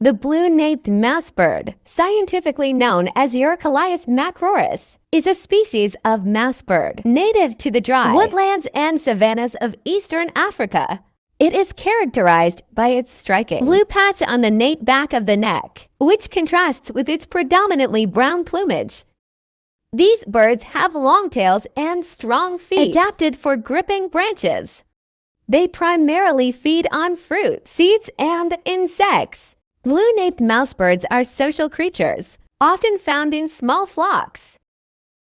The blue-naped mousebird, scientifically known as Urocolius macrourus, is a species of mousebird native to the dry woodlands and savannas of eastern Africa. It is characterized by its striking blue patch on the nape back of the neck, which contrasts with its predominantly brown plumage. These birds have long tails and strong feet adapted for gripping branches. They primarily feed on fruit, seeds, and insects. Blue-naped mousebirds are social creatures, often found in small flocks,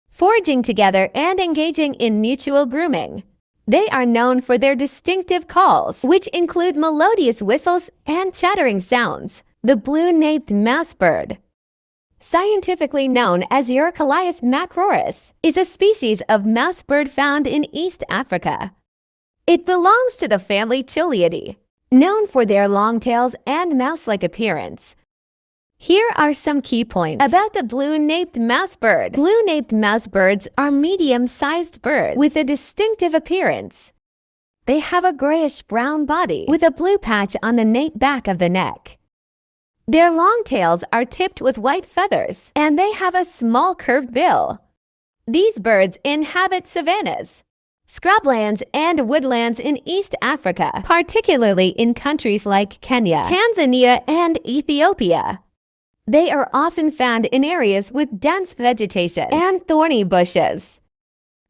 foraging together and engaging in mutual grooming. They are known for their distinctive calls, which include melodious whistles and chattering sounds. The blue-naped mousebird, scientifically known as Urocolius macrourus, is a species of mousebird found in East Africa. It belongs to the family Coliidae, known for their long tails and mouse-like appearance. Here are some key points about the blue-naped mousebird. Blue-naped mousebirds are medium-sized birds with a distinctive appearance. They have a grayish-brown body with a blue patch on the nape back of the neck. Their long tails are tipped with white feathers, and they have a small curved bill. These birds inhabit savannas, scrublands, and woodlands in East Africa, particularly in countries like Kenya, Tanzania, and Ethiopia. They are often found in areas with dense vegetation and thorny bushes.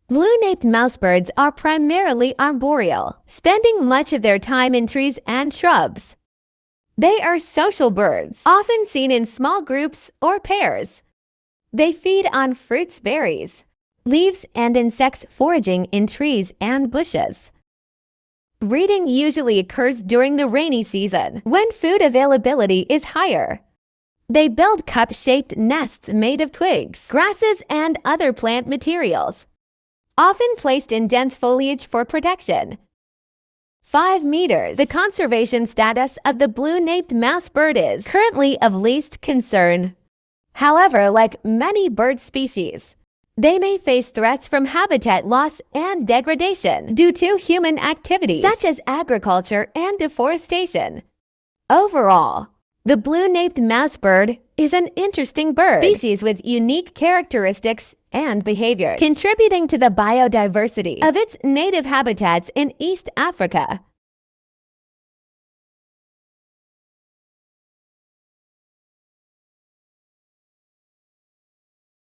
Blue-naped mousebirds are primarily arboreal, spending much of their time in trees and shrubs. They are social birds, often seen in small groups or pairs. They feed on fruits, berries, leaves, and insects, foraging in trees and bushes. Breeding usually occurs during the rainy season, when food availability is higher. They build cup-shaped nests made of twigs, grasses, and other plant materials, often placed in dense foliage for protection. 5 meters. The conservation status of the blue-naped mousebird is currently of least concern. However, like many bird species, they may face threats from habitat loss and degradation due to human activities such as agriculture and deforestation. Overall, the blue-naped mousebird is an interesting bird species with unique characteristics and behaviors, contributing to the biodiversity of its native habitats in East Africa.